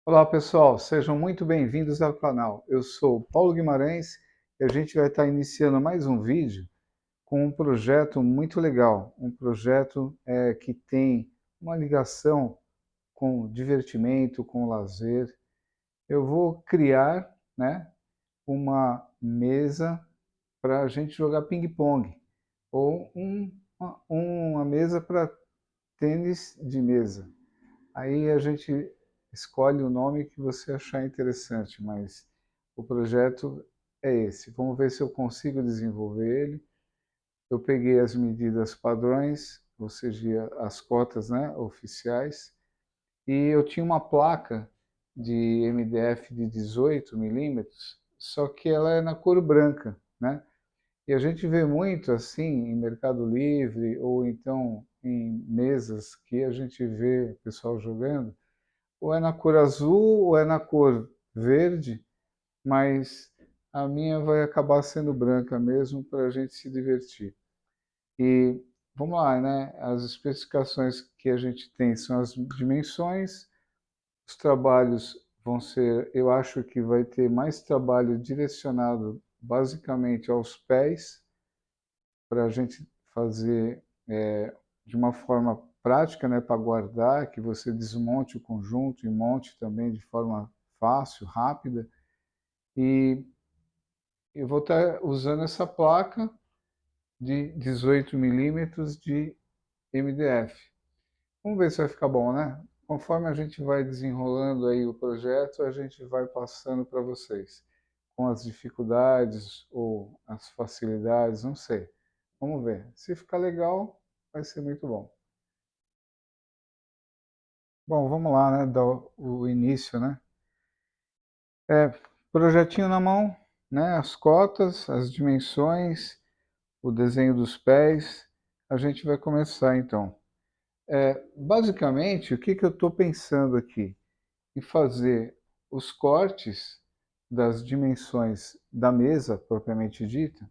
Olá pessoal, sejam muito bem-vindos ao canal. Eu sou Paulo Guimarães e a gente vai estar iniciando mais um vídeo com um projeto muito legal, um projeto que tem uma ligação com divertimento, com lazer. Eu vou criar, né, uma mesa para a gente jogar ping-pong ou uma mesa para tênis de mesa. Aí a gente escolhe o nome que você achar interessante, mas o projeto é esse. Vamos ver se eu consigo desenvolver ele. Eu peguei as medidas padrões, ou seja, as cotas, né, oficiais, e eu tinha uma placa de MDF de 18 milímetros, só que ela é na cor branca, né? E a gente vê muito assim em Mercado Livre ou então em mesas que a gente vê o pessoal jogando, ou é na cor azul ou é na cor verde, mas a minha vai acabar sendo branca mesmo para a gente se divertir. E vamos lá, né? As especificações que a gente tem são as dimensões, os trabalhos vão ser, eu acho que vai ter mais trabalho direcionado basicamente aos pés, para a gente fazer de uma forma prática, né, para guardar, que você desmonte o conjunto e monte também de forma fácil, rápida. E eu vou estar usando essa placa de 18 milímetros de MDF. Vamos ver se vai ficar bom, né? Conforme a gente vai desenrolando aí o projeto, a gente vai passando para vocês, com as dificuldades ou as facilidades, não sei. Vamos ver. Se ficar legal, vai ser muito bom. Bom, vamos lá, né? Dar o início, né? Projetinho na mão, né? As cotas, as dimensões, o desenho dos pés. A gente vai começar então. Basicamente, o que que eu estou pensando aqui? Em fazer os cortes das dimensões da mesa, propriamente dita,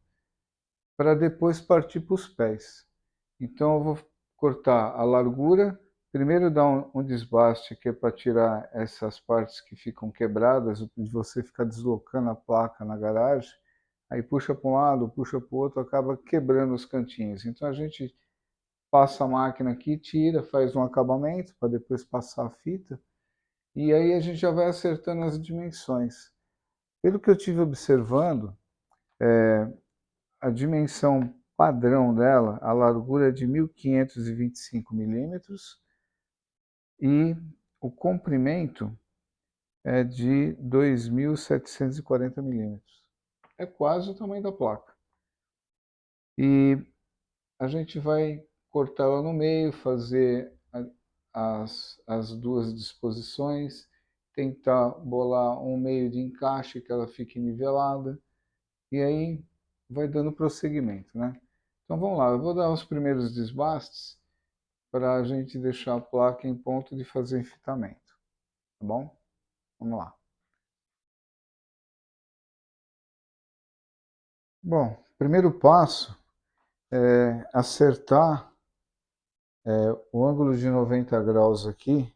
para depois partir para os pés. Então eu vou cortar a largura, primeiro dar um desbaste que é para tirar essas partes que ficam quebradas, de você ficar deslocando a placa na garagem, aí puxa para um lado, puxa para o outro, acaba quebrando os cantinhos. Então a gente passa a máquina aqui, tira, faz um acabamento para depois passar a fita, e aí a gente já vai acertando as dimensões. Pelo que eu tive observando, a dimensão padrão dela, a largura é de 1525 milímetros e o comprimento é de 2740 milímetros. É quase o tamanho da placa. E a gente vai cortar ela no meio, fazer as duas disposições, tentar bolar um meio de encaixe que ela fique nivelada, e aí vai dando prosseguimento, né? Então vamos lá, eu vou dar os primeiros desbastes para a gente deixar a placa em ponto de fazer enfitamento, tá bom? Vamos lá. Bom, primeiro passo é acertar o ângulo de 90 graus aqui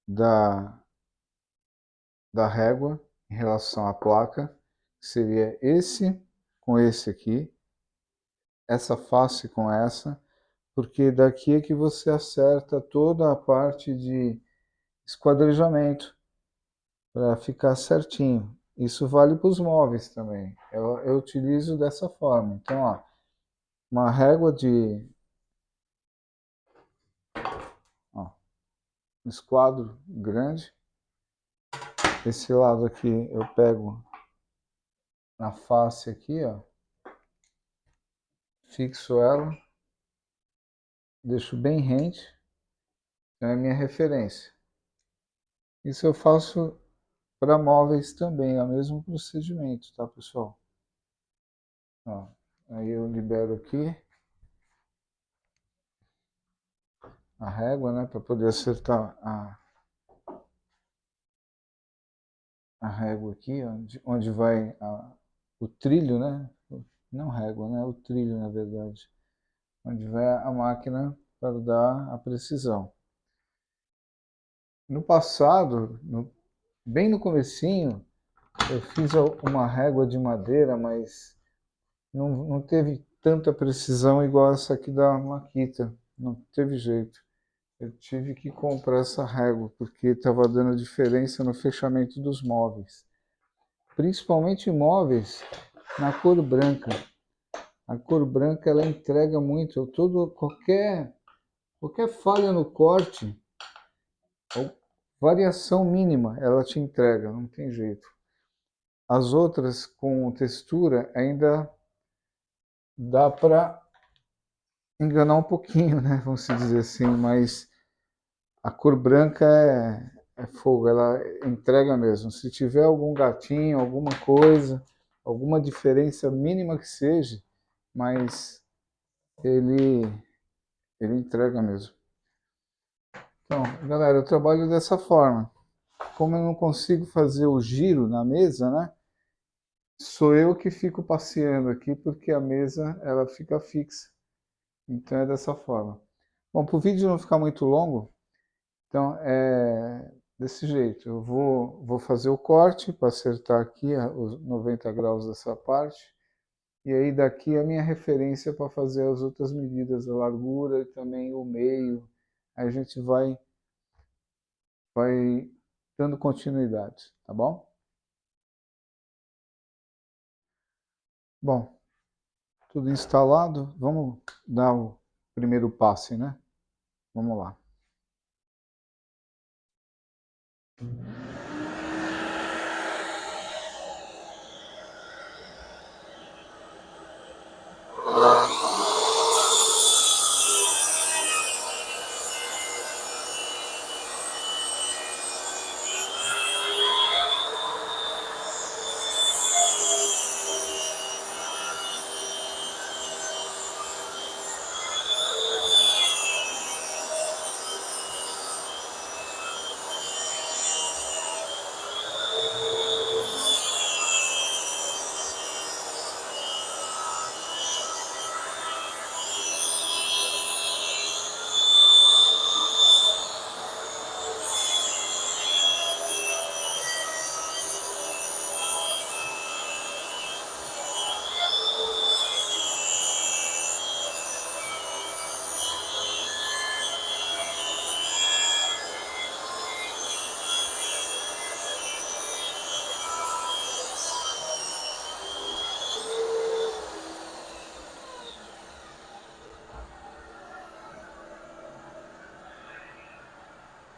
da, da régua em relação à placa, que seria esse com esse aqui, essa face com essa, porque daqui é que você acerta toda a parte de esquadrejamento para ficar certinho. Isso vale para os móveis também. Eu utilizo dessa forma. Então, ó, uma régua de ó, um esquadro grande. Esse lado aqui eu pego na face aqui, ó, fixo ela, deixo bem rente, então é a minha referência. Isso eu faço para móveis também, é o mesmo procedimento, tá, pessoal? Ó, aí eu libero aqui a régua, né, para poder acertar a régua aqui, onde vai o trilho, né? Não régua, né? O trilho, na verdade. Onde vai a máquina para dar a precisão. No passado, bem no comecinho, eu fiz uma régua de madeira, mas não teve tanta precisão igual essa aqui da Makita. Não teve jeito. Eu tive que comprar essa régua, porque estava dando diferença no fechamento dos móveis. Principalmente móveis na cor branca. A cor branca ela entrega muito. Qualquer falha no corte, ou variação mínima, ela te entrega, não tem jeito. As outras com textura ainda dá para enganar um pouquinho, né? Vamos dizer assim, mas a cor branca é fogo, ela entrega mesmo. Se tiver algum gatinho, alguma coisa, alguma diferença mínima que seja, mas ele, ele entrega mesmo. Então, galera, eu trabalho dessa forma. Como eu não consigo fazer o giro na mesa, né? Sou eu que fico passeando aqui porque a mesa ela fica fixa. Então é dessa forma. Bom, para o vídeo não ficar muito longo, então é desse jeito. Eu vou fazer o corte para acertar aqui os 90 graus dessa parte. E aí daqui a minha referência para fazer as outras medidas, a largura e também o meio. Aí a gente vai dando continuidade, tá bom? Bom, tudo instalado, vamos dar o primeiro passe, né? Vamos lá.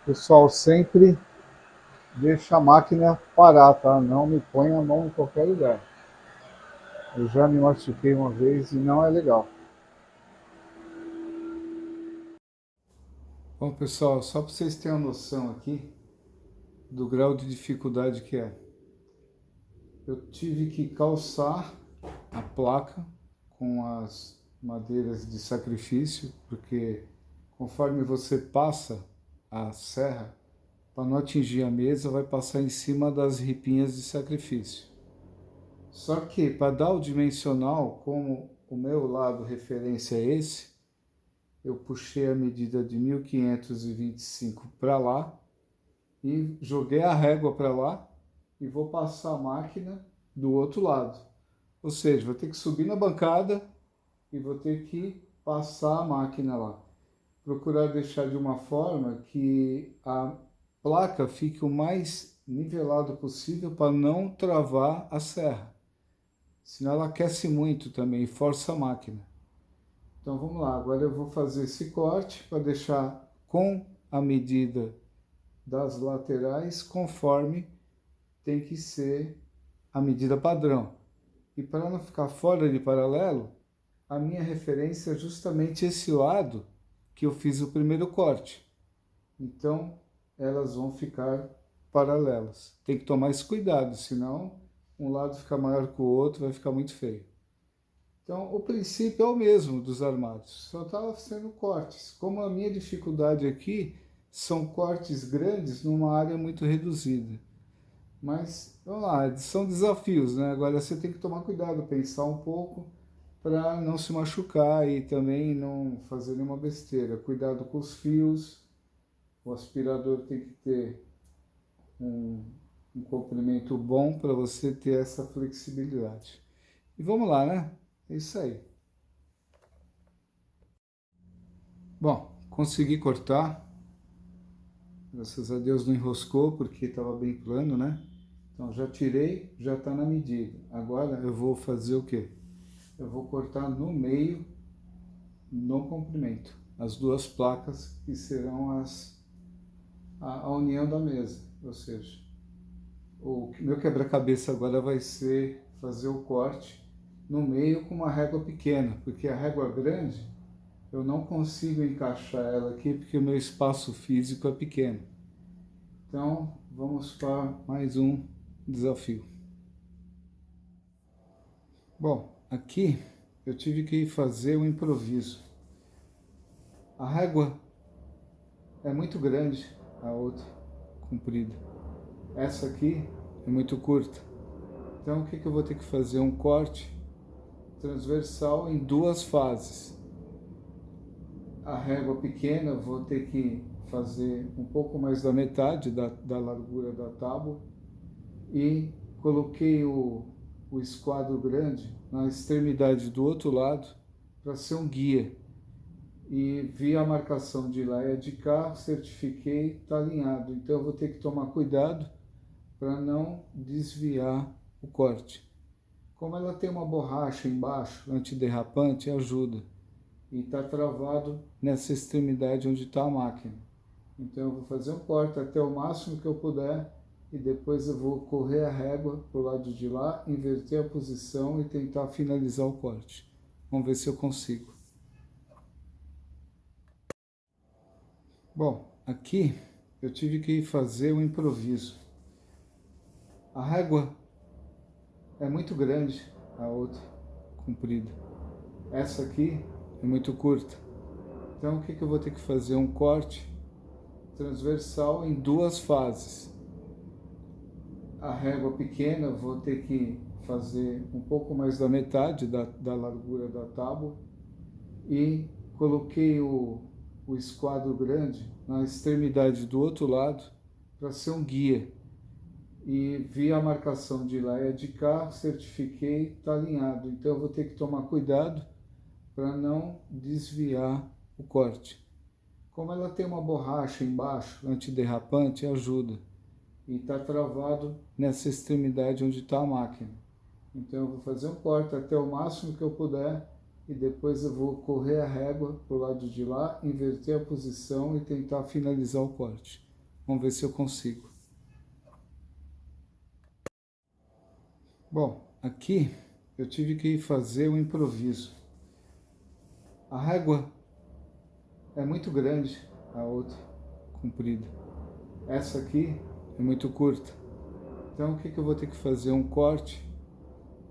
Pessoal, sempre deixa a máquina parar, tá? Não me põe a mão em qualquer lugar. Eu já me machuquei uma vez e não é legal. Bom, pessoal, só para vocês terem uma noção aqui do grau de dificuldade que é. Eu tive que calçar a placa com as madeiras de sacrifício, porque conforme você passa a serra, para não atingir a mesa, vai passar em cima das ripinhas de sacrifício. Só que para dar o dimensional, como o meu lado referência é esse, eu puxei a medida de 1525 para lá e joguei a régua para lá e vou passar a máquina do outro lado. Ou seja, vou ter que subir na bancada e vou ter que passar a máquina lá. Procurar deixar de uma forma que a placa fique o mais nivelado possível para não travar a serra. Senão ela aquece muito também e força a máquina. Então vamos lá, agora eu vou fazer esse corte para deixar com a medida das laterais conforme tem que ser a medida padrão. E para não ficar fora de paralelo, a minha referência é justamente esse lado que eu fiz o primeiro corte. Então elas vão ficar paralelas. Tem que tomar esse cuidado, senão um lado fica maior que o outro, vai ficar muito feio. Então, o princípio é o mesmo dos armários, só estava sendo cortes. Como a minha dificuldade aqui são cortes grandes numa área muito reduzida. Mas, vamos lá, são desafios, né? Agora você tem que tomar cuidado, pensar um pouco para não se machucar e também não fazer nenhuma besteira. Cuidado com os fios, o aspirador tem que ter um um comprimento bom para você ter essa flexibilidade. E vamos lá, né? É isso aí. Bom, consegui cortar. Graças a Deus não enroscou, porque estava bem plano, né? Então já tirei, já está na medida. Agora eu vou fazer o quê? Eu vou cortar no meio, no comprimento, as duas placas que serão a união da mesa. Ou seja, o meu quebra-cabeça agora vai ser fazer o corte no meio com uma régua pequena, porque a régua grande eu não consigo encaixar ela aqui porque o meu espaço físico é pequeno. Então, vamos para mais um desafio. Bom, aqui eu tive que fazer um improviso. A régua é muito grande, a outra comprida. Essa aqui é muito curta. Então, o que eu vou ter que fazer? Um corte transversal em duas fases. A régua pequena eu vou ter que fazer um pouco mais da metade da largura da tábua e coloquei o esquadro grande na extremidade do outro lado para ser um guia. E vi a marcação de lá e de cá, certifiquei, está alinhado. Então eu vou ter que tomar cuidado para não desviar o corte. Como ela tem uma borracha embaixo, antiderrapante, ajuda. E está travado nessa extremidade onde está a máquina. Então eu vou fazer um corte até o máximo que eu puder e depois eu vou correr a régua para o lado de lá, inverter a posição e tentar finalizar o corte. Vamos ver se eu consigo. Bom, aqui eu tive que fazer um improviso. A régua é muito grande, a outra comprida. Essa aqui é muito curta. Então o que eu vou ter que fazer? Um corte transversal em duas fases. A régua pequena eu vou ter que fazer um pouco mais da metade da largura da tábua e coloquei o esquadro grande na extremidade do outro lado para ser um guia. E vi a marcação de lá e de cá, certifiquei, está alinhado. Então eu vou ter que tomar cuidado para não desviar o corte. Como ela tem uma borracha embaixo, antiderrapante, ajuda. E está travado nessa extremidade onde está a máquina. Então eu vou fazer um corte até o máximo que eu puder e depois eu vou correr a régua para o lado de lá, inverter a posição e tentar finalizar o corte. Vamos ver se eu consigo. Bom, aqui eu tive que fazer um improviso. A régua é muito grande, a outra comprida. Essa aqui é muito curta. Então o que eu vou ter que fazer? Um corte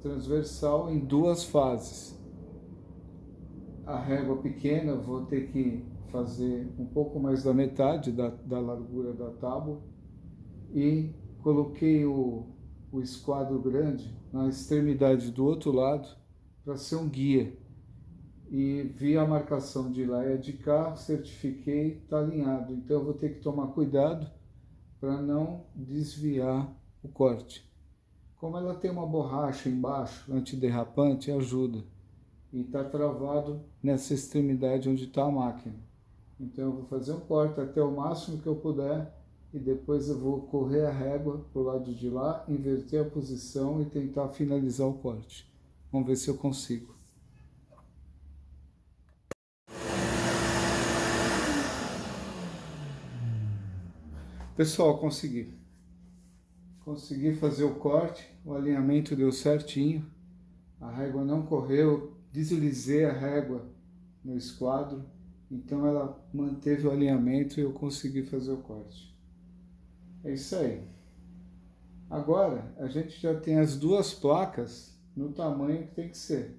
transversal em duas fases. A régua pequena eu vou ter que fazer um pouco mais da metade da largura da tábua e coloquei o esquadro grande na extremidade do outro lado para ser um guia. E vi a marcação de lá e de cá, certifiquei, está alinhado. Então eu vou ter que tomar cuidado para não desviar o corte. Como ela tem uma borracha embaixo, antiderrapante, ajuda. E está travado nessa extremidade onde está a máquina. Então eu vou fazer um corte até o máximo que eu puder e depois eu vou correr a régua para o lado de lá, inverter a posição e tentar finalizar o corte. Vamos ver se eu consigo. Pessoal, consegui. Consegui fazer o corte, o alinhamento deu certinho, a régua não correu, deslizei a régua no esquadro, então ela manteve o alinhamento e eu consegui fazer o corte. É isso aí. Agora a gente já tem as duas placas no tamanho que tem que ser.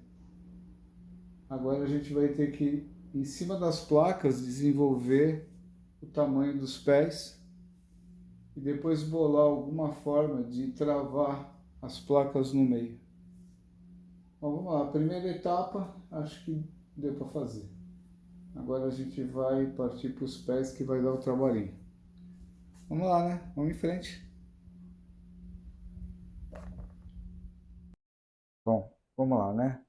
Agora a gente vai ter que, em cima das placas, desenvolver o tamanho dos pés e depois bolar alguma forma de travar as placas no meio. Bom, vamos lá, a primeira etapa acho que deu para fazer. Agora a gente vai partir para os pés que vai dar o trabalhinho. Vamos lá, né? Vamos em frente. vamos lá, né?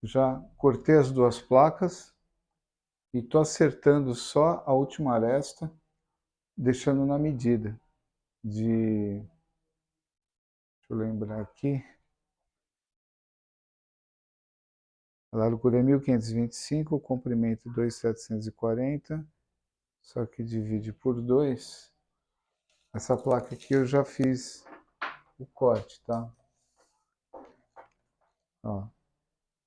Já cortei as duas placas e estou acertando só a última aresta, deixando na medida de... Deixa eu lembrar aqui. A largura é 1525, o comprimento 2.740, só que divide por 2. Essa placa aqui eu já fiz o corte, tá? Ó,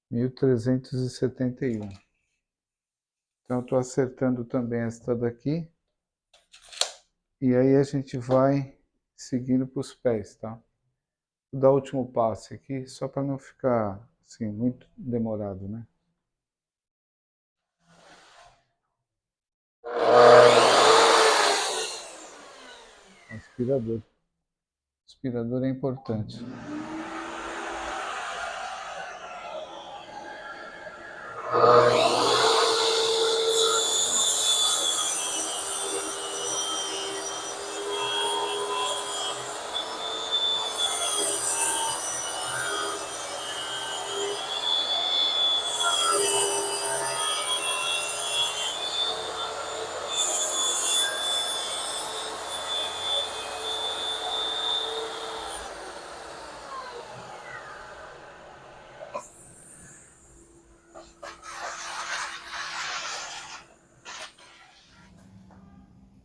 1371. Então, estou acertando também esta daqui. E aí a gente vai seguindo para os pés, tá? Vou dar o último passe aqui, só para não ficar assim, muito demorado, né? Aspirador. Aspirador é importante.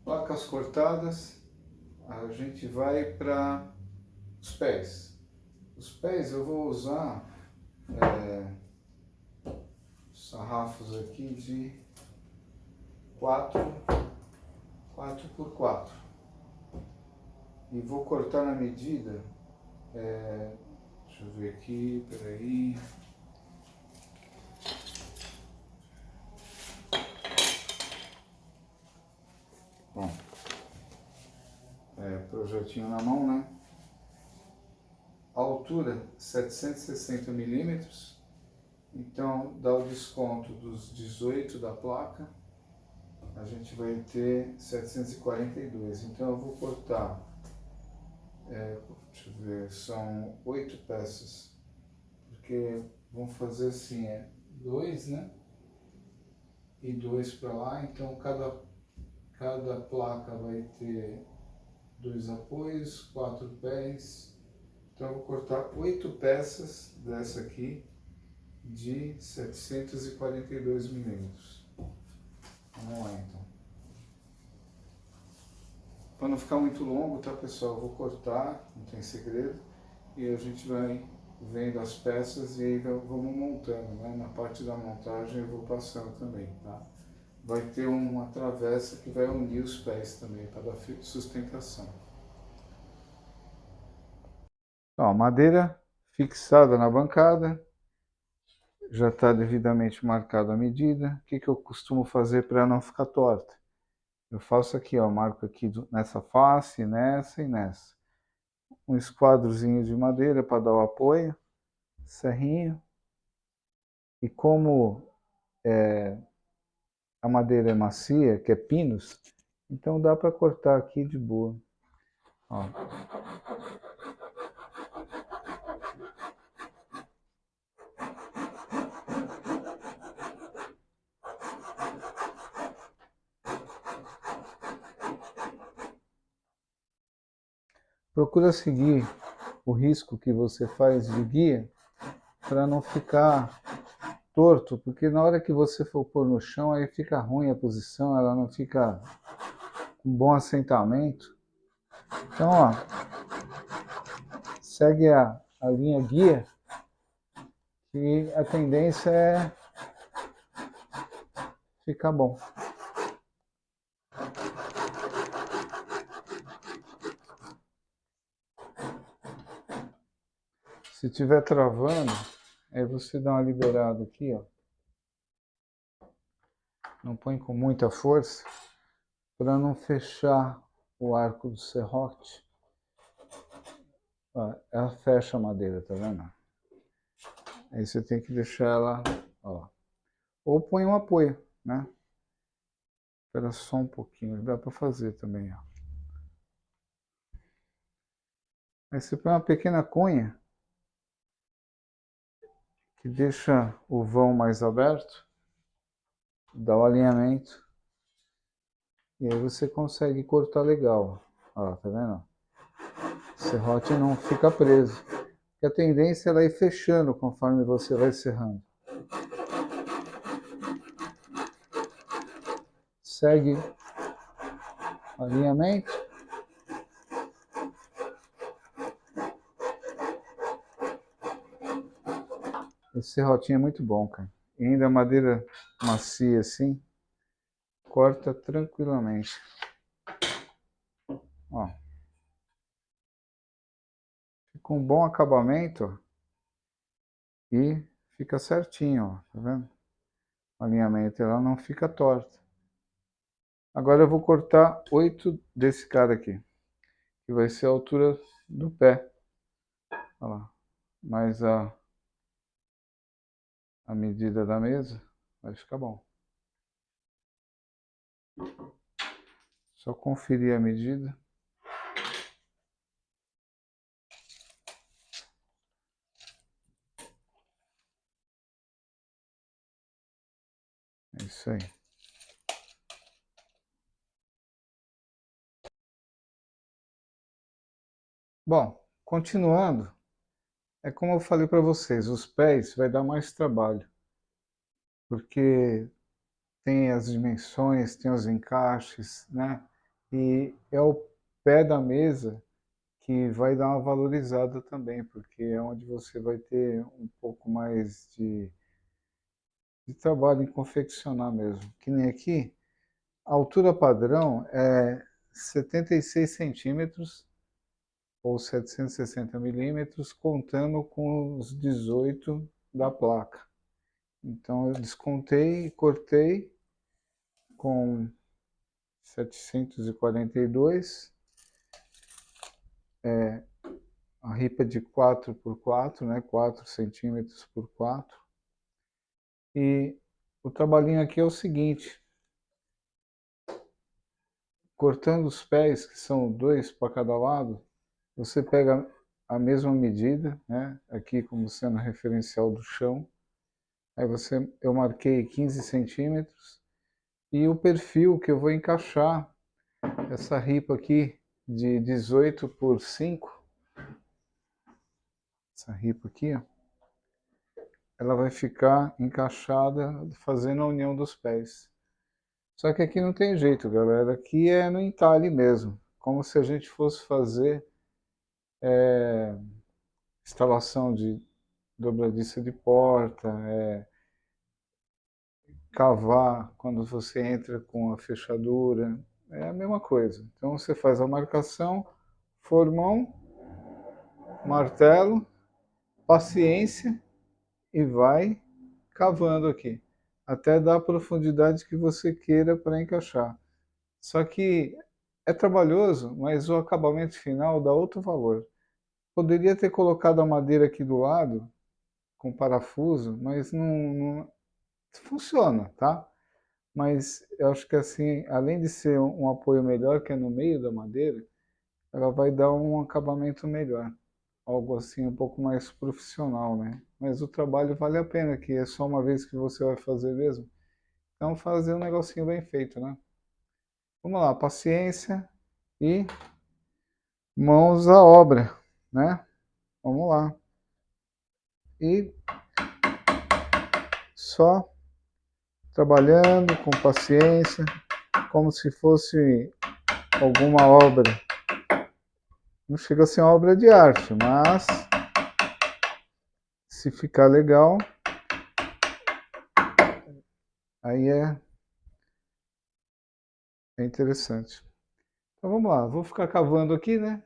Placas cortadas, a gente vai para os pés. Os pés eu vou usar sarrafos aqui de 4x4. E vou cortar na medida, deixa eu ver aqui, peraí. Bom, projetinho na mão, né? A altura 760 milímetros, então dá o desconto dos 18 da placa, a gente vai ter 742. Então eu vou cortar, deixa eu ver, são 8 peças, porque vamos fazer assim, 2, né? E 2 para lá, então cada placa vai ter 2 apoios, 4 pés. Então eu vou cortar 8 peças dessa aqui de 742 milímetros. Vamos lá então. Para não ficar muito longo, tá pessoal? Eu vou cortar, não tem segredo. E a gente vai vendo as peças e aí vamos montando, né? Na parte da montagem eu vou passando também, tá? Vai ter uma travessa que vai unir os pés também, para dar sustentação. Ó, madeira fixada na bancada, já está devidamente marcada a medida. O que eu costumo fazer para não ficar torta? Eu faço aqui, ó, marco aqui nessa face, nessa e nessa. Um esquadrozinho de madeira para dar o apoio, serrinho. E como a madeira é macia, que é pinus, então dá para cortar aqui de boa. Ó. Procura seguir o risco que você faz de guia para não ficar torto, porque na hora que você for pôr no chão, aí fica ruim a posição, ela não fica com bom assentamento. Então, ó, segue a linha guia, que a tendência é ficar bom. Se estiver travando, aí você dá uma liberada aqui, ó. Não põe com muita força, para não fechar o arco do serrote. Ó, ela fecha a madeira, tá vendo? Aí você tem que deixar ela, ó. Ou põe um apoio, né? Espera só um pouquinho, dá para fazer também, ó. Aí você põe uma pequena cunha que deixa o vão mais aberto, dá o alinhamento, e aí você consegue cortar legal. Olha lá, tá vendo? O serrote não fica preso. Porque a tendência é ela ir fechando conforme você vai serrando. Segue o alinhamento. Esse serrotinho é muito bom, cara. E ainda a madeira macia assim, corta tranquilamente. Ó. Fica um bom acabamento e fica certinho, ó. Tá vendo? O alinhamento, ela não fica torta. Agora eu vou cortar 8 desse cara aqui, que vai ser a altura do pé. Olha lá. Mais a medida da mesa, vai ficar bom. Só conferir a medida. É isso aí. Bom, continuando, é como eu falei para vocês, os pés vai dar mais trabalho, porque tem as dimensões, tem os encaixes, né? E é o pé da mesa que vai dar uma valorizada também, porque é onde você vai ter um pouco mais de trabalho em confeccionar mesmo. Que nem aqui, a altura padrão é 76 centímetros ou 760 milímetros, contando com os 18 da placa. Então eu descontei e cortei com 742, a ripa de 4 por 4, né, 4 centímetros por 4. E o trabalhinho aqui é o seguinte, cortando os pés, que são 2 para cada lado, você pega a mesma medida, né, aqui como sendo referencial do chão, aí eu marquei 15 centímetros, e o perfil que eu vou encaixar essa ripa aqui de 18 por 5, essa ripa aqui, ó, ela vai ficar encaixada fazendo a união dos pés. Só que aqui não tem jeito, galera. Aqui é no entalhe mesmo. Como se a gente fosse fazer instalação de dobradiça de porta, cavar quando você entra com a fechadura. É a mesma coisa. Então você faz a marcação, formão, martelo, paciência e vai cavando aqui. Até dar a profundidade que você queira para encaixar. Só que é trabalhoso, mas o acabamento final dá outro valor. Poderia ter colocado a madeira aqui do lado, com parafuso, mas não funciona, tá? Mas eu acho que assim, além de ser um apoio melhor, que é no meio da madeira, ela vai dar um acabamento melhor. Algo assim um pouco mais profissional, né? Mas o trabalho vale a pena, que é só uma vez que você vai fazer mesmo. Então fazer um negocinho bem feito, né? Vamos lá, paciência e mãos à obra, né? Vamos lá. E só trabalhando com paciência, como se fosse alguma obra. Não chega a ser uma obra de arte, mas se ficar legal, aí é interessante. Então vamos lá, vou ficar cavando aqui, né?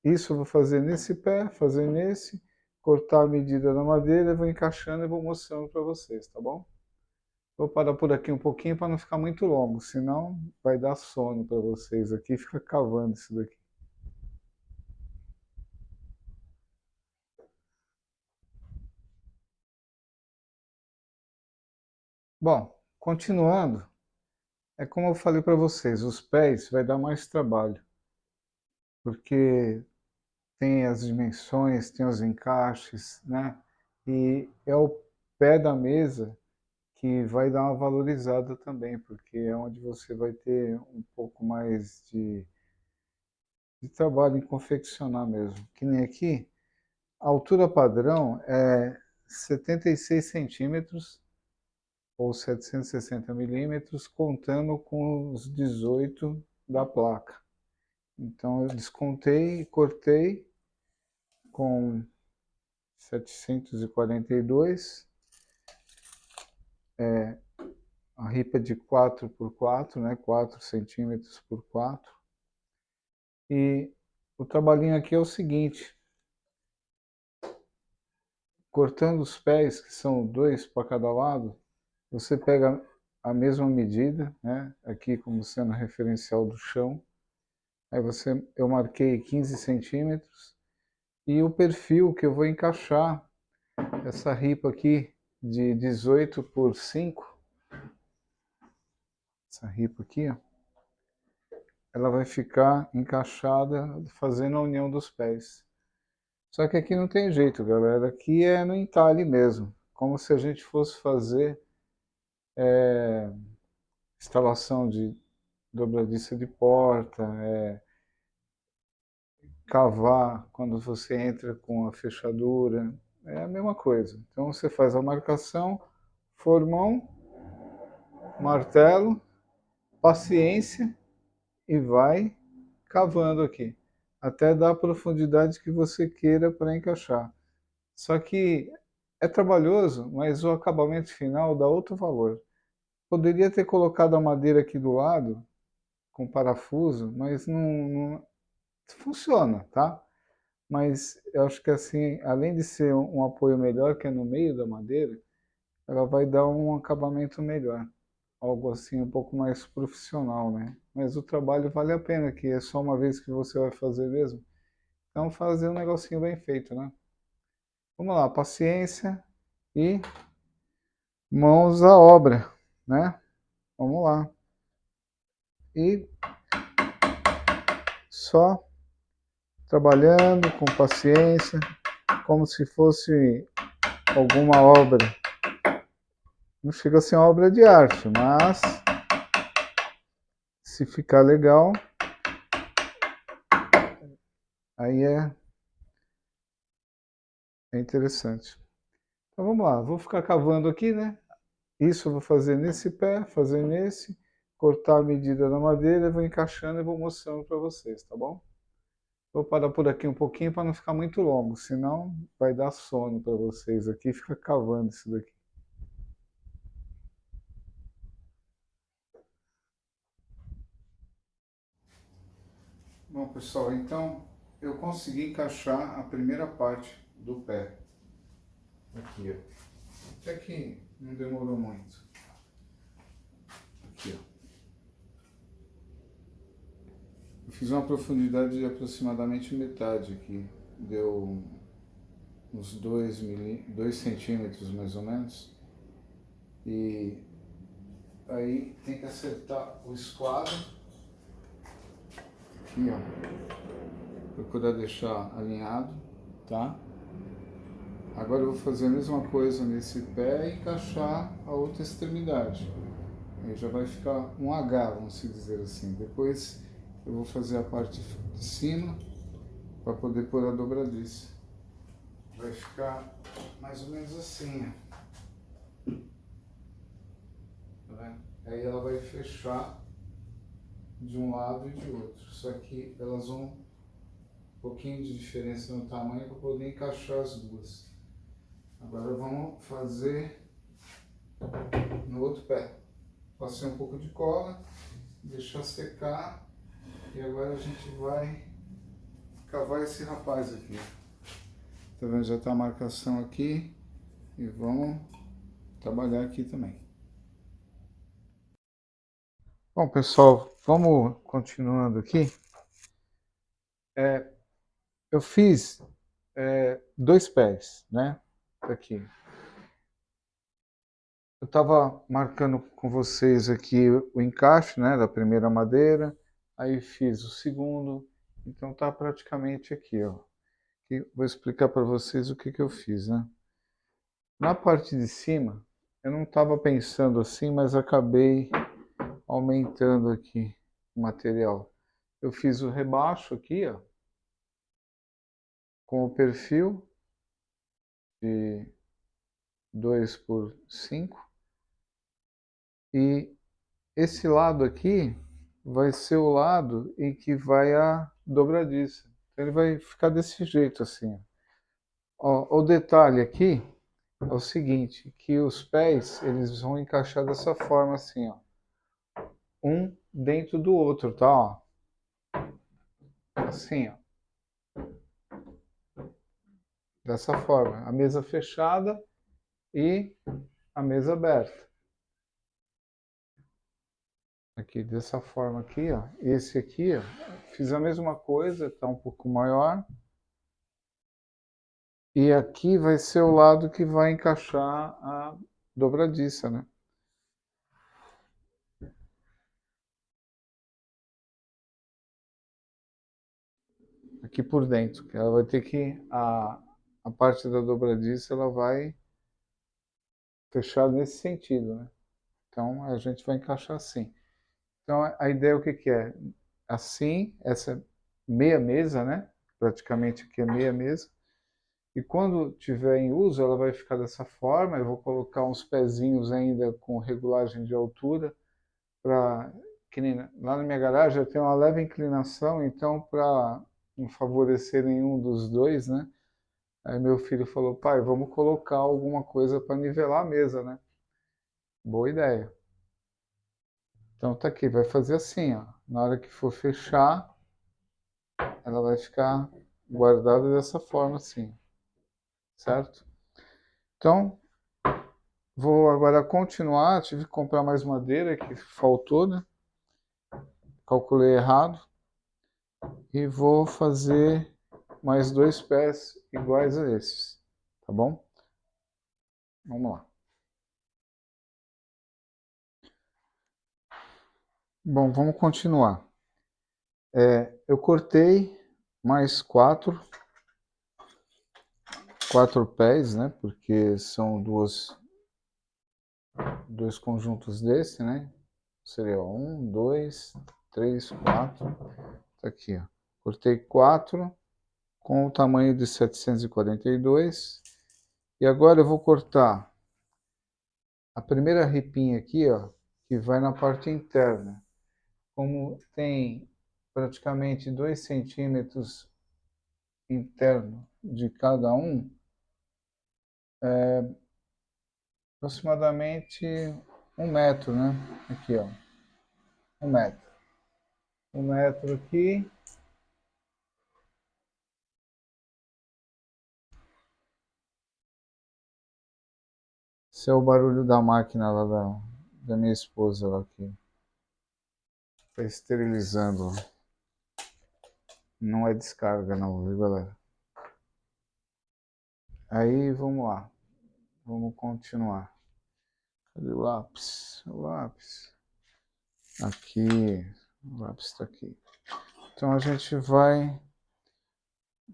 Isso eu vou fazer nesse pé, fazer nesse, cortar a medida da madeira, vou encaixando e vou mostrando para vocês, tá bom? Vou parar por aqui um pouquinho para não ficar muito longo, senão vai dar sono para vocês aqui, fica cavando isso daqui. Bom, continuando, é como eu falei para vocês, os pés vai dar mais trabalho, porque tem as dimensões, tem os encaixes, né? E é o pé da mesa que vai dar uma valorizada também, porque é onde você vai ter um pouco mais de trabalho em confeccionar mesmo. Que nem aqui, a altura padrão é 76 centímetros ou 760 milímetros, contando com os 18 da placa. Então eu descontei e cortei com 742, a ripa de 4 por 4, né, 4 centímetros por 4. E o trabalhinho aqui é o seguinte, cortando os pés, que são 2 para cada lado, você pega a mesma medida, né, aqui como sendo a referencial do chão, aí eu marquei 15 centímetros, e o perfil que eu vou encaixar essa ripa aqui de 18 por 5, essa ripa aqui, ó, ela vai ficar encaixada fazendo a união dos pés. Só que aqui não tem jeito, galera. Aqui é no entalhe mesmo. Como se a gente fosse fazer instalação de dobradiça de porta, cavar quando você entra com a fechadura. É a mesma coisa. Então você faz a marcação, formão, martelo, paciência e vai cavando aqui. Até dar a profundidade que você queira para encaixar. Só que é trabalhoso, mas o acabamento final dá outro valor. Poderia ter colocado a madeira aqui do lado, com parafuso, mas não funciona, tá? Mas eu acho que assim, além de ser um apoio melhor, que é no meio da madeira, ela vai dar um acabamento melhor. Algo assim um pouco mais profissional, né? Mas o trabalho vale a pena, que é só uma vez que você vai fazer mesmo. Então fazer um negocinho bem feito, né? Vamos lá, paciência e mãos à obra, né? Vamos lá. E só trabalhando com paciência, como se fosse alguma obra. Não chega a ser uma obra de arte, mas se ficar legal, aí é interessante. Então vamos lá, vou ficar cavando aqui, né? Isso eu vou fazer nesse pé, fazer nesse, cortar a medida da madeira, vou encaixando e vou mostrando para vocês, tá bom? Vou parar por aqui um pouquinho para não ficar muito longo, senão vai dar sono para vocês aqui, fica cavando isso daqui. Bom, pessoal, então eu consegui encaixar a primeira parte do pé. Aqui, ó. Até que não demorou muito. Aqui, ó. Eu fiz uma profundidade de aproximadamente metade aqui. Deu uns 2 centímetros mais ou menos. E aí tem que acertar o esquadro. Aqui, ó. Procurar deixar alinhado, tá? Agora eu vou fazer a mesma coisa nesse pé e encaixar a outra extremidade. Aí já vai ficar um H, vamos dizer assim. Depois eu vou fazer a parte de cima para poder pôr a dobradiça. Vai ficar mais ou menos assim, ó. Tá vendo? Aí ela vai fechar de um lado e de outro. Só que elas vão um pouquinho de diferença no tamanho para poder encaixar as duas. Agora vamos fazer no outro pé. Passei um pouco de cola, deixar secar e agora a gente vai cavar esse rapaz aqui. Tá vendo? Já tá a marcação aqui e vamos trabalhar aqui também. Bom, pessoal, vamos continuando aqui. Eu fiz 2 pés, né? Aqui. Eu estava marcando com vocês aqui o encaixe, né, da primeira madeira, aí fiz o segundo, então tá praticamente aqui, ó. Aqui, vou explicar para vocês o que eu fiz, né? Na parte de cima, eu não estava pensando assim, mas acabei aumentando aqui o material. Eu fiz o rebaixo aqui, ó, com o perfil de 2 por 5. E esse lado aqui vai ser o lado em que vai a dobradiça. Então ele vai ficar desse jeito assim. Ó, o detalhe aqui é o seguinte, que os pés eles vão encaixar dessa forma assim, ó, um dentro do outro, tá? Ó, assim, ó, dessa forma, a mesa fechada e a mesa aberta. Aqui dessa forma aqui, ó. Esse aqui, ó, fiz a mesma coisa, tá um pouco maior. E aqui vai ser o lado que vai encaixar a dobradiça, né? Aqui por dentro, que ela vai ter que a parte da dobradiça ela vai fechar nesse sentido, né? Então a gente vai encaixar assim. Então a ideia é o que que é? Assim, essa meia mesa, né? Praticamente aqui é meia mesa. E quando tiver em uso, ela vai ficar dessa forma. Eu vou colocar uns pezinhos ainda com regulagem de altura para que nem lá na minha garagem eu tenho uma leve inclinação, então para não favorecer nenhum dos dois, né? Aí meu filho falou, pai, vamos colocar alguma coisa para nivelar a mesa, né? Boa ideia. Então tá aqui, vai fazer assim, ó. Na hora que for fechar, ela vai ficar guardada dessa forma assim, certo? Então, vou agora continuar, tive que comprar mais madeira que faltou, né? Calculei errado. E vou fazer mais 2 pés iguais a esses, tá bom? Vamos lá. Bom, vamos continuar. Eu cortei mais quatro pés, né? Porque são dois conjuntos desse, né? Seria 1, 2, 3, 4. Tá aqui, ó. Cortei 4 com o tamanho de 742. E agora eu vou cortar a primeira ripinha aqui, ó, que vai na parte interna. Como tem praticamente 2 centímetros interno de cada um, aproximadamente 1 metro, né? Aqui, ó, 1 metro. 1 metro aqui. Esse é o barulho da máquina lá da minha esposa lá aqui. Está esterilizando. Não é descarga não, viu, galera? Aí, vamos lá. Vamos continuar. Cadê o lápis? O lápis. Aqui. O lápis está aqui. Então a gente vai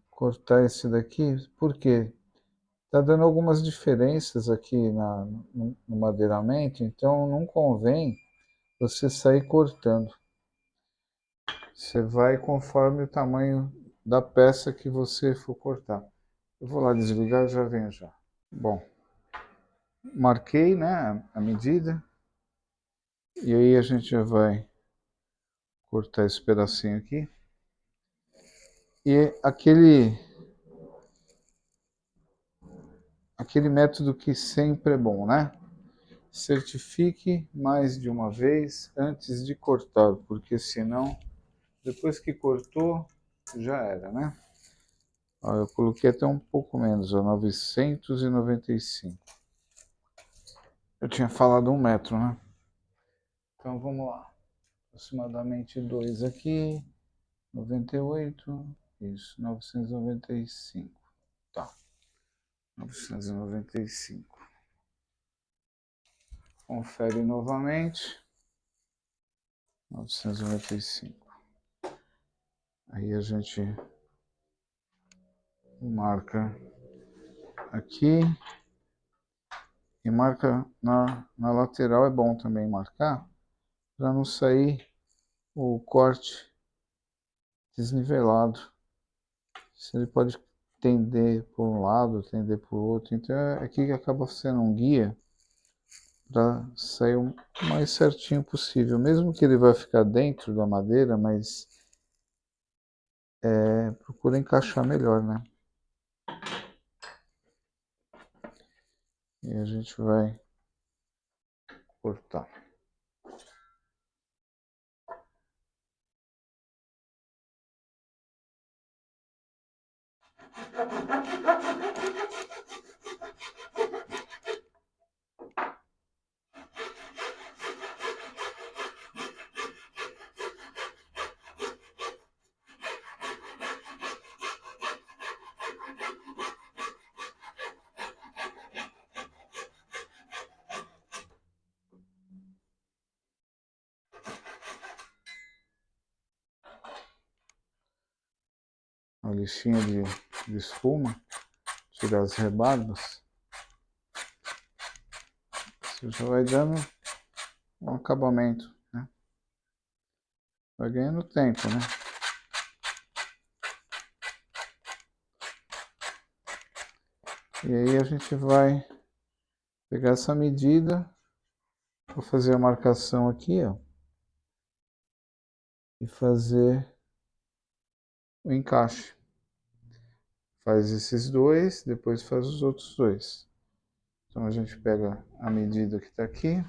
cortar esse daqui, por quê? Tá dando algumas diferenças aqui no madeiramento, então não convém você sair cortando. Você vai conforme o tamanho da peça que você for cortar. Eu vou lá desligar e já venho já. Bom, marquei, né, a medida. E aí a gente já vai cortar esse pedacinho aqui. E aquele método que sempre é bom, né? Certifique mais de uma vez antes de cortar, porque senão, depois que cortou, já era, né? Ó, eu coloquei até um pouco menos, ó, 995. Eu tinha falado 1 metro, né? Então vamos lá. Aproximadamente 2 aqui, 98, isso, 995. Tá, 995. Confere novamente. 995. Aí a gente marca aqui E marca na lateral, é bom também marcar, para não sair o corte desnivelado. Se ele pode tender por um lado, tender por outro. Então aqui que acaba sendo um guia para sair o mais certinho possível. Mesmo que ele vai ficar dentro da madeira, mas procura encaixar melhor, né? E a gente vai cortar. A lixinha de espuma, tirar as rebarbas. Você já vai dando um acabamento, né? Vai ganhando tempo, né? E aí a gente vai pegar essa medida, vou fazer a marcação aqui, ó, e fazer o encaixe. Faz esses dois, depois faz os outros dois. Então a gente pega a medida que está aqui,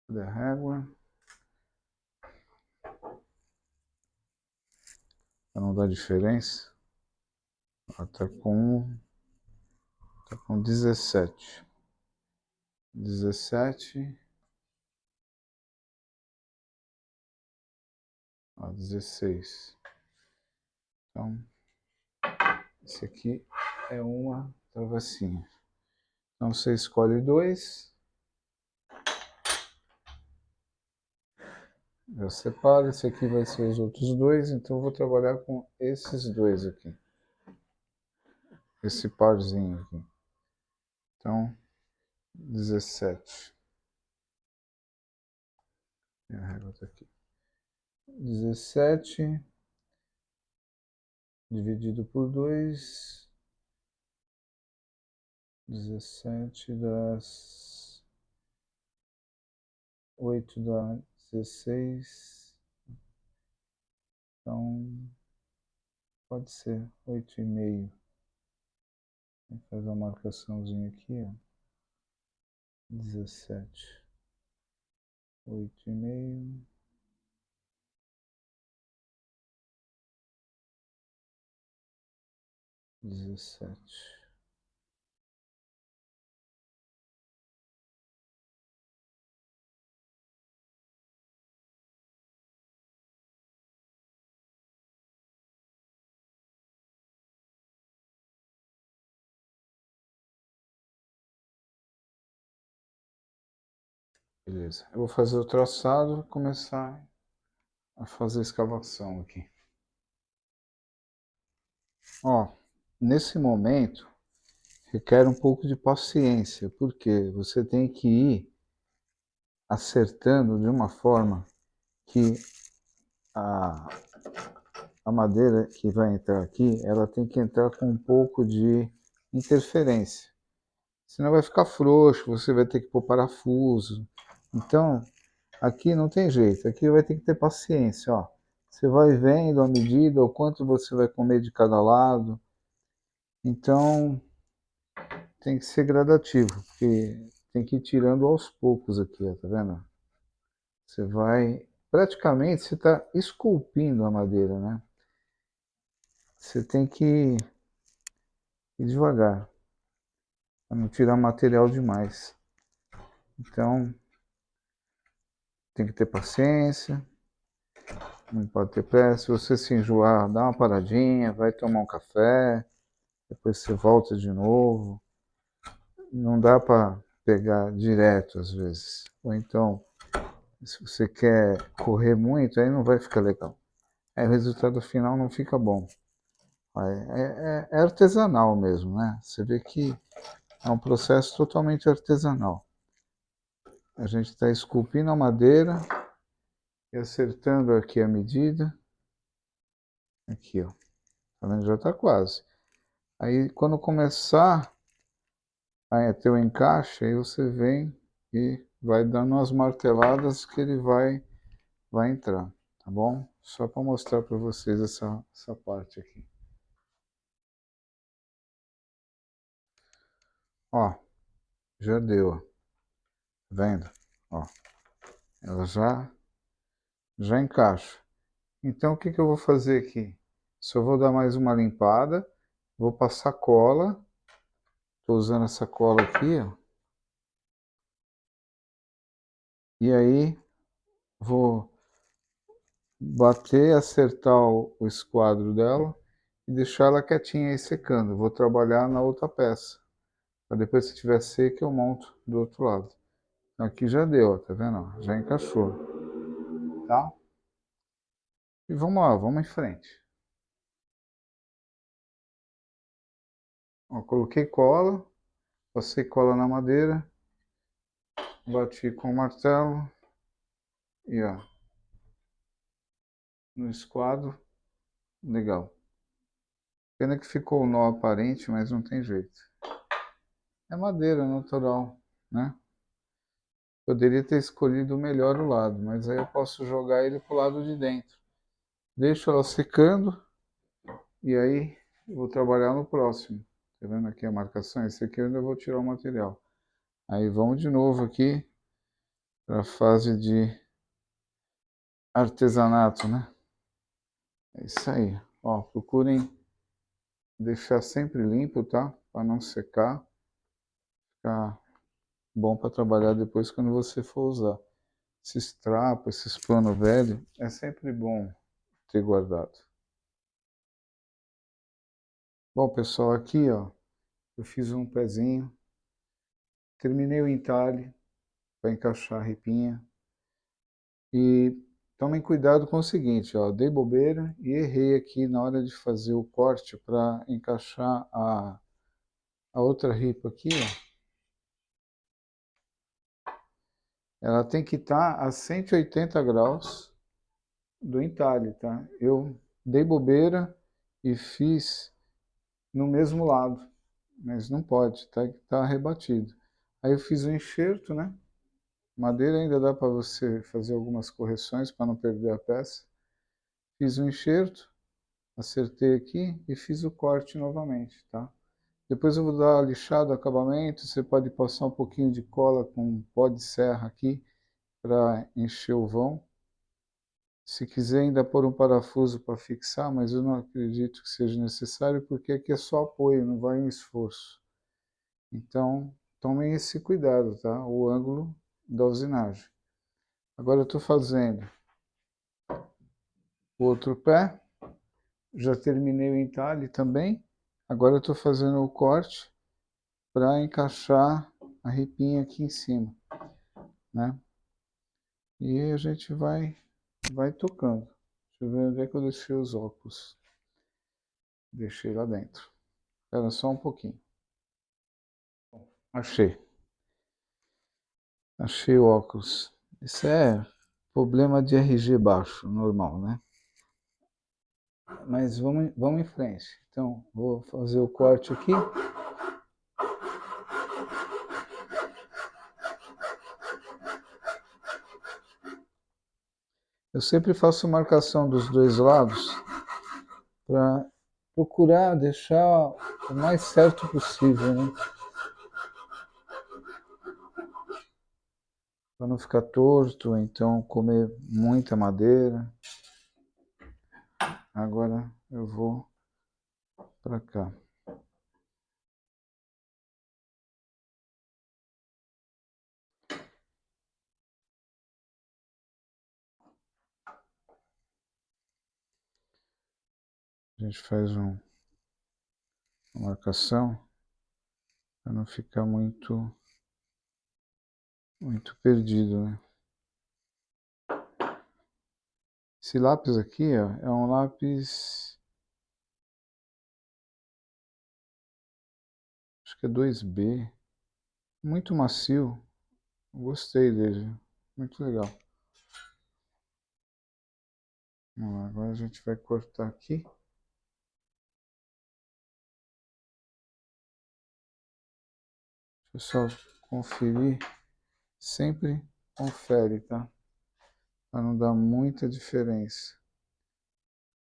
da régua, para não dar diferença. Ela tá com 17. 17. Ó, 16. Então, esse aqui é uma travessinha. Então você escolhe dois. Já separa, esse aqui vai ser os outros dois, então eu vou trabalhar com esses dois aqui. Esse parzinho aqui. Então, 17. Minha régua tá aqui. 17 dividido por 2. 17 das 8 dá 16. Então, pode ser 8,5. Vou fazer uma marcaçãozinha aqui, ó. 17. 8,5. 17. Beleza. Eu vou fazer o traçado e começar a fazer a escavação aqui. Ó, nesse momento requer um pouco de paciência, porque você tem que ir acertando de uma forma que a, a madeira que vai entrar aqui, ela tem que entrar com um pouco de interferência. Senão vai ficar frouxo, você vai ter que pôr parafuso. Então, aqui não tem jeito, aqui vai ter que ter paciência, ó. Você vai vendo a medida, o quanto você vai comer de cada lado. Então, tem que ser gradativo, porque tem que ir tirando aos poucos aqui, ó, tá vendo? Você vai, praticamente, você está esculpindo a madeira, né? Você tem que ir devagar, para não tirar material demais. Então, tem que ter paciência, não pode ter pressa. Se você se enjoar, dá uma paradinha, vai tomar um café, depois você volta de novo. Não dá para pegar direto às vezes. Ou então, se você quer correr muito, aí não vai ficar legal. Aí o resultado final não fica bom. É artesanal mesmo, né? Você vê que É um processo totalmente artesanal. A gente está esculpindo a madeira e acertando aqui a medida. Aqui, ó. Tá vendo? Já está quase. Aí, quando começar a ter o encaixe, aí você vem e vai dando umas marteladas que ele vai entrar, tá bom? Só para mostrar para vocês essa parte aqui. Ó, já deu, ó. Tá vendo? Ó, ela já encaixa. Então, o que que eu vou fazer aqui? Só vou dar mais uma limpada, vou passar cola. Estou usando essa cola aqui, ó. E aí, vou bater, acertar o esquadro dela e deixar ela quietinha aí secando. Vou trabalhar na outra peça. Para depois, se tiver seca, eu monto do outro lado. Então, aqui já deu, ó, tá vendo? Ó, já encaixou, tá? E vamos lá, vamos em frente. Ó, coloquei cola, passei cola na madeira, bati com o martelo e ó, no esquadro, legal. Pena que ficou o nó aparente, mas não tem jeito. É madeira natural, né? Poderia ter escolhido melhor o lado, mas aí eu posso jogar ele pro lado de dentro. Deixo ela secando e aí eu vou trabalhar no próximo. Tá vendo aqui a marcação? Esse aqui eu ainda vou tirar o material. Aí vamos de novo aqui para a fase de artesanato, né? É isso aí. Ó, procurem deixar sempre limpo, tá? Para não secar. Ficar bom para trabalhar depois quando você for usar. Esses trapos, esses panos velhos, é sempre bom ter guardado. Bom, pessoal, aqui, ó, eu fiz um pezinho, terminei o entalhe para encaixar a ripinha. E tomem cuidado com o seguinte, ó, dei bobeira e errei aqui na hora de fazer o corte para encaixar a outra ripa aqui, ó. Ela tem que estar a 180 graus do entalhe, tá? Eu dei bobeira e fiz no mesmo lado, mas não pode, tá rebatido. Aí eu fiz o enxerto, né? Madeira ainda dá para você fazer algumas correções para não perder a peça. Fiz o enxerto, acertei aqui e fiz o corte novamente, tá? Depois eu vou dar lixado, acabamento, você pode passar um pouquinho de cola com pó de serra aqui para encher o vão. Se quiser ainda pôr um parafuso para fixar, mas eu não acredito que seja necessário, porque aqui é só apoio, não vai um esforço. Então, tomem esse cuidado, tá? O ângulo da usinagem. Agora eu estou fazendo o outro pé, já terminei o entalhe também. Agora eu estou fazendo o corte para encaixar a ripinha aqui em cima, né? E aí a gente vai tocando. Deixa eu ver onde é que eu deixei os óculos. Deixei lá dentro. Espera só um pouquinho. Achei. Achei o óculos. Isso é problema de RG baixo, normal, né? Mas vamos em frente. Então, vou fazer o corte aqui. Eu sempre faço marcação dos dois lados para procurar deixar o mais certo possível, né? Para não ficar torto, então comer muita madeira. Agora eu vou para cá. A gente faz uma marcação para não ficar muito perdido, né? Esse lápis aqui, ó, é um lápis, acho que é 2B. muito macio. Gostei dele, muito legal. Vamos lá, agora a gente vai cortar aqui. Deixa eu só conferir. Sempre confere, tá? Para não dar muita diferença.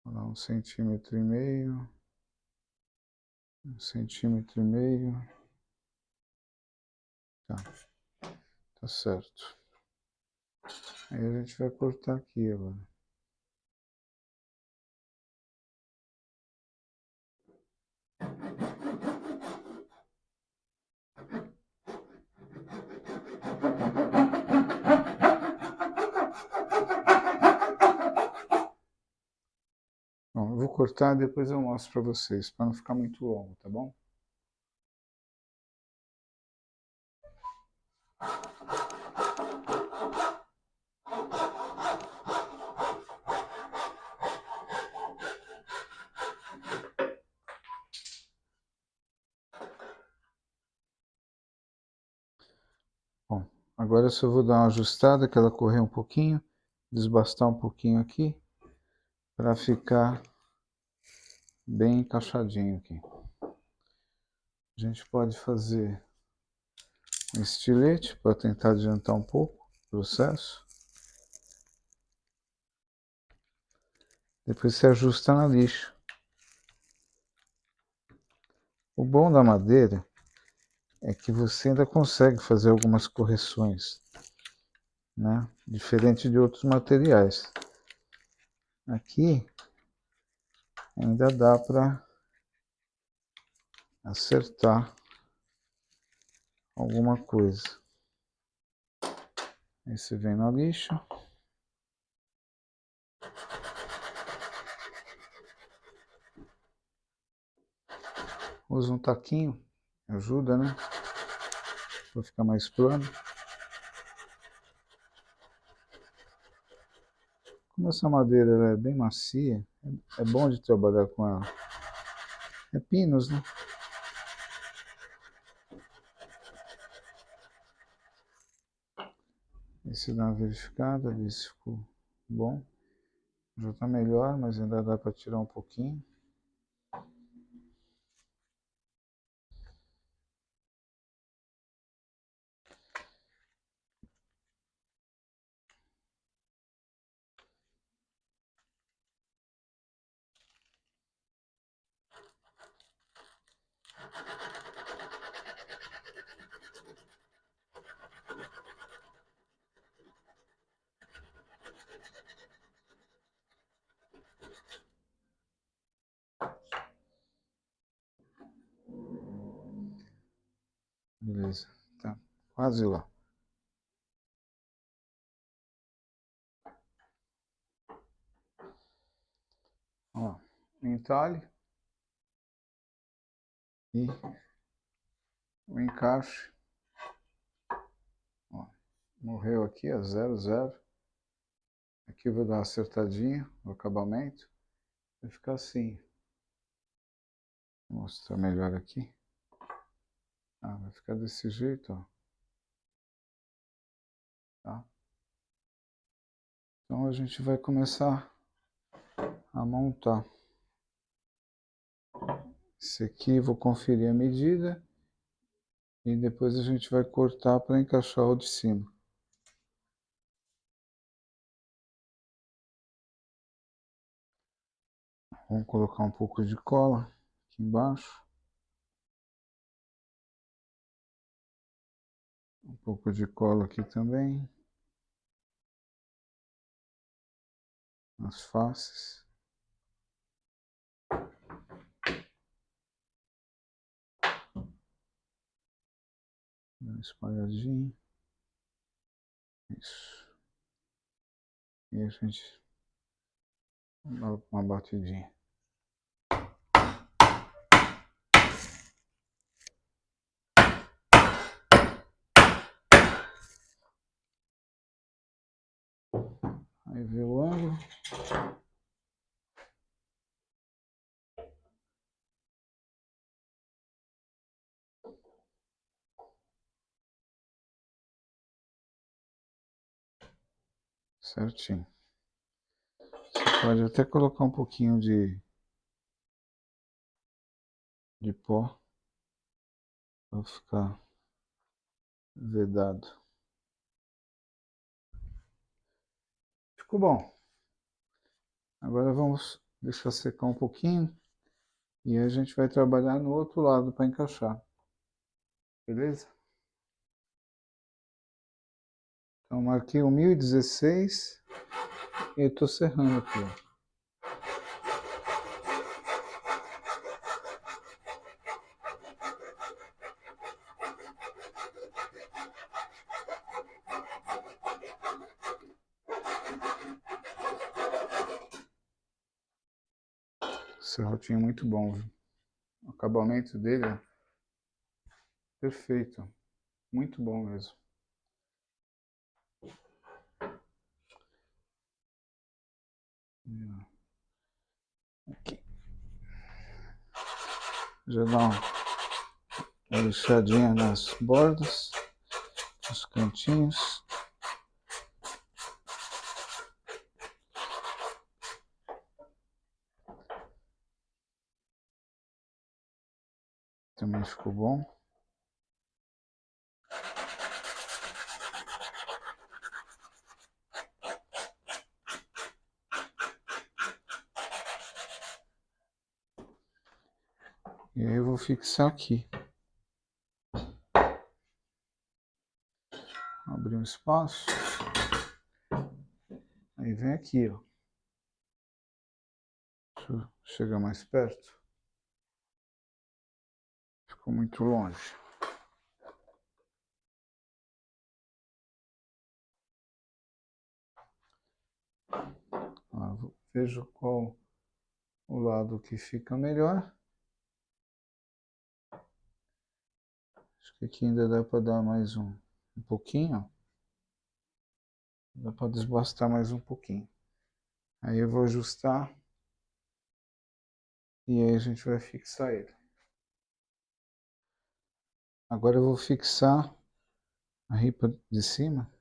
Vou dar 1,5 cm, 1,5 cm. Tá, tá certo. Aí a gente vai cortar aqui agora. Bom, eu vou cortar e depois eu mostro para vocês, para não ficar muito longo, tá bom? Bom, agora eu só vou dar uma ajustada, que ela correu um pouquinho, desbastar um pouquinho aqui, para ficar bem encaixadinho aqui. A gente pode fazer um estilete para tentar adiantar um pouco o processo. Depois você ajusta na lixa. O bom da madeira é que você ainda consegue fazer algumas correções, né? Diferente de outros materiais. Aqui ainda dá para acertar alguma coisa. Aí você vem na lixa. Usa um taquinho, ajuda, né? Para ficar mais plano. Como essa madeira ela é bem macia, é bom de trabalhar com ela. É pinos, né? E se dá uma verificada, ver se ficou bom. Já está melhor, mas ainda dá para tirar um pouquinho. Beleza, tá quase lá. Ó, entalhe e o encaixe. Ó, morreu aqui, é 0, 0. Aqui eu vou dar uma acertadinha no acabamento. Vai ficar assim. Vou mostrar melhor aqui. Ah, vai ficar desse jeito, ó. Tá? Então a gente vai começar a montar. Esse aqui vou conferir a medida e depois a gente vai cortar para encaixar o de cima. Vamos colocar um pouco de cola aqui embaixo. Um pouco de cola aqui também. Nas faces. Uma espalhadinha. Isso. E a gente dá uma batidinha. Aí vê o ângulo. certinho. Você pode até colocar um pouquinho de pó para ficar vedado. Ficou bom. Agora vamos deixar secar um pouquinho e a gente vai trabalhar no outro lado para encaixar. Beleza? Então marquei o 1016 e eu estou serrando aqui, ó. Serrotinho muito bom, viu? O acabamento dele é perfeito. Muito bom mesmo. Aqui. Já dá uma lixadinha nas bordas, nos cantinhos. Também ficou bom. E aí eu vou fixar aqui. Abrir um espaço. Aí vem aqui, ó. Deixa eu chegar mais perto. Ficou muito longe. Vejo qual o lado que fica melhor. Acho que aqui ainda dá para dar mais um pouquinho. Dá para desbastar mais um pouquinho. Aí eu vou ajustar. E aí a gente vai fixar ele. Agora eu vou fixar a ripa de cima.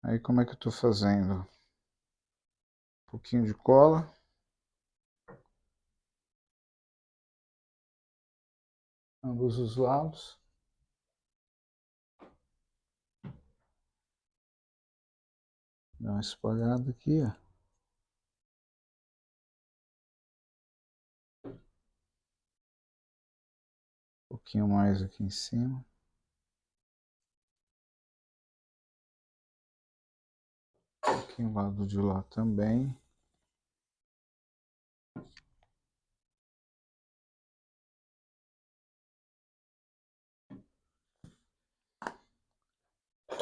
Aí como é que eu estou fazendo? Um pouquinho de cola. Ambos os lados. Dá uma espalhada aqui, ó. Um pouquinho mais aqui em cima. Um pouquinho do lado de lá também.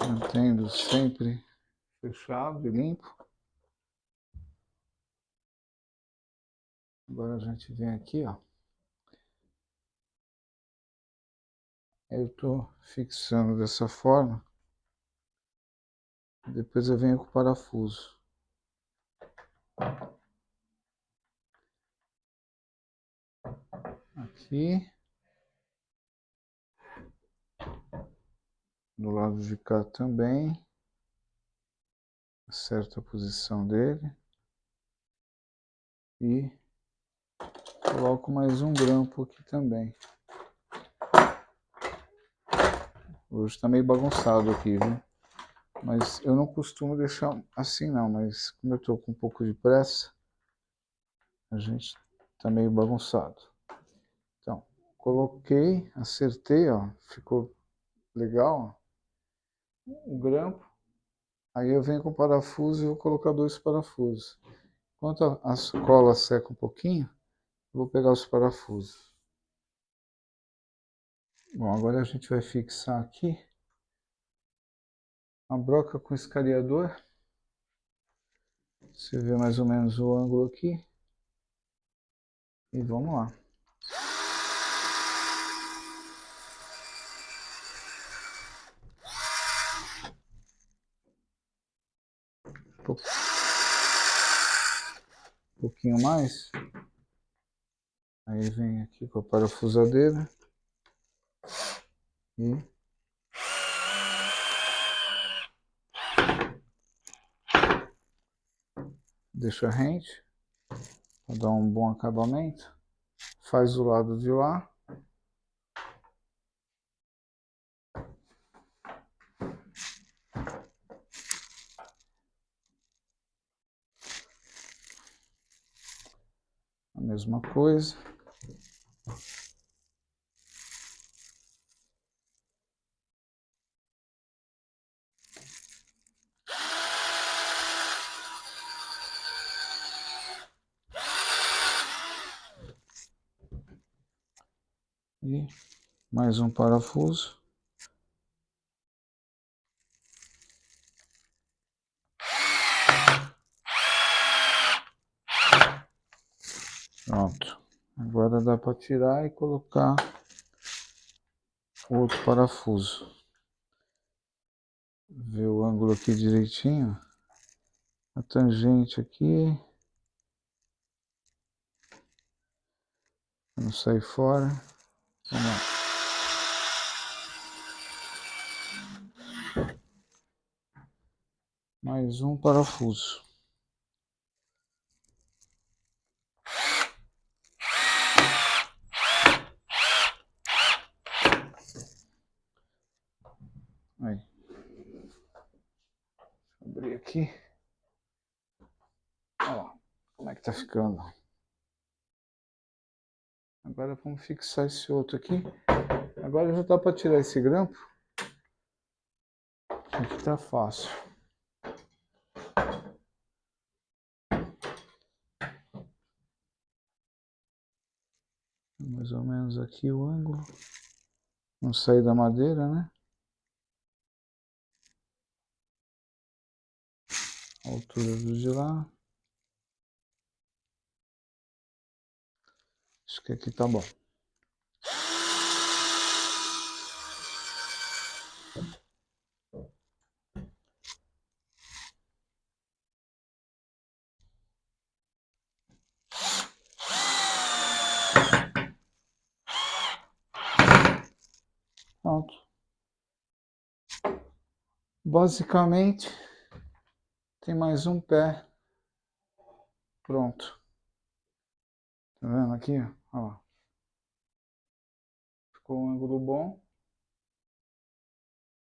Mantendo sempre fechado e limpo. Agora a gente vem aqui, ó. Eu estou fixando dessa forma. Depois eu venho com o parafuso. Aqui. Do lado de cá também. Acerto a posição dele. E coloco mais um grampo aqui também. Hoje está meio bagunçado aqui, viu? Mas eu não costumo deixar assim não, mas como eu estou com um pouco de pressa, a gente está meio bagunçado. Então, coloquei, acertei, ó, ficou legal, ó, o grampo. Aí eu venho com o parafuso e vou colocar 2 parafusos. Enquanto a cola seca um pouquinho, eu vou pegar os parafusos. Bom, agora a gente vai fixar aqui a broca com escariador. Você vê mais ou menos o ângulo aqui. E vamos lá. Um pouquinho mais. Aí vem aqui com a parafusadeira. E deixa rente, para dar um bom acabamento. Faz do lado de lá. A mesma coisa. E mais um parafuso. Pronto. Agora dá para tirar e colocar o outro parafuso. Ver o ângulo aqui direitinho. A tangente aqui. Pra não sair fora. Vamos lá. Mais um parafuso. Aí. Abrir aqui. Olha lá, como é que tá ficando. Agora vamos fixar esse outro aqui. Agora já dá para tirar esse grampo. Aqui tá fácil. Mais ou menos aqui o ângulo. Não sair da madeira, né? A altura do de lá. Acho que aqui tá bom. Pronto. Basicamente, tem mais um pé. Pronto. Tá vendo aqui? Olha lá. Ficou um ângulo bom.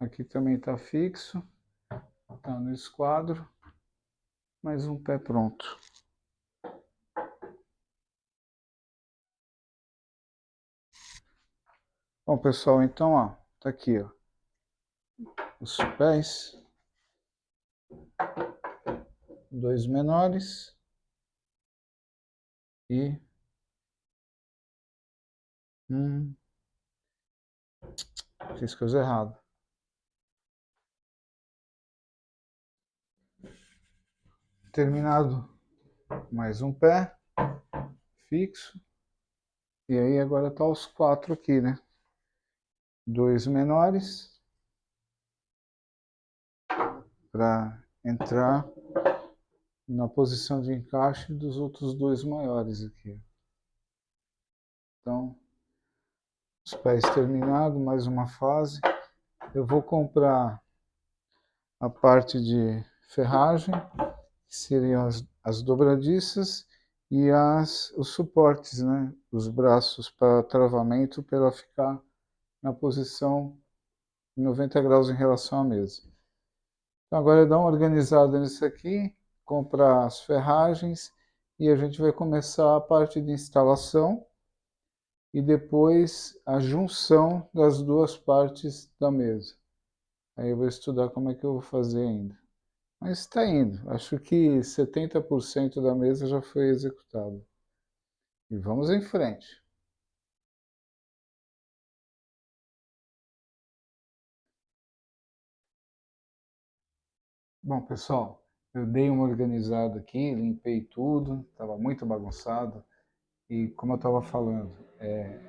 Aqui também tá fixo. Tá no esquadro. Mais um pé pronto. Bom, pessoal, então, ó, tá aqui, ó, os pés, dois menores e fiz coisa errada. Terminado mais um pé fixo. E aí agora tá os quatro aqui, né? Dois menores para entrar na posição de encaixe dos outros dois maiores aqui. Então, os pés terminados, mais uma fase. Eu vou comprar a parte de ferragem, que seriam as dobradiças e os suportes, né? Os braços para travamento, para ela ficar na posição 90 graus em relação à mesa. Então agora é dar uma organizada nisso aqui, comprar as ferragens e a gente vai começar a parte de instalação e depois a junção das duas partes da mesa. Aí eu vou estudar como é que eu vou fazer ainda. Mas está indo. Acho que 70% da mesa já foi executada. E vamos em frente. Bom, pessoal, eu dei uma organizada aqui, limpei tudo, estava muito bagunçado. E como eu estava falando,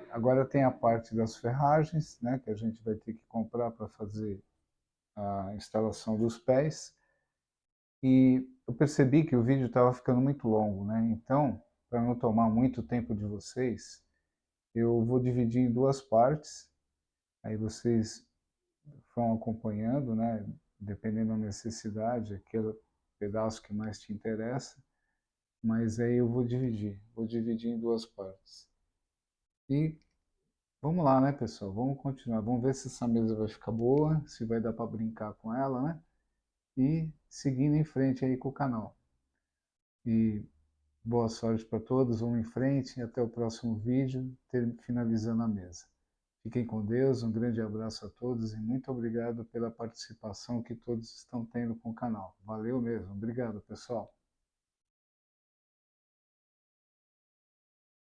agora tem a parte das ferragens, né, que a gente vai ter que comprar para fazer a instalação dos pés. E eu percebi que o vídeo estava ficando muito longo, né? Então, para não tomar muito tempo de vocês, eu vou dividir em duas partes. Aí vocês vão acompanhando, né? Dependendo da necessidade, aquele pedaço que mais te interessa. mas aí eu vou dividir em duas partes. E vamos lá, né, pessoal? Vamos continuar. Vamos ver se essa mesa vai ficar boa, se vai dar para brincar com ela, né? E seguindo em frente aí com o canal. E boa sorte para todos, vamos em frente e até o próximo vídeo, finalizando a mesa. Fiquem com Deus, um grande abraço a todos e muito obrigado pela participação que todos estão tendo com o canal. Valeu mesmo, obrigado pessoal.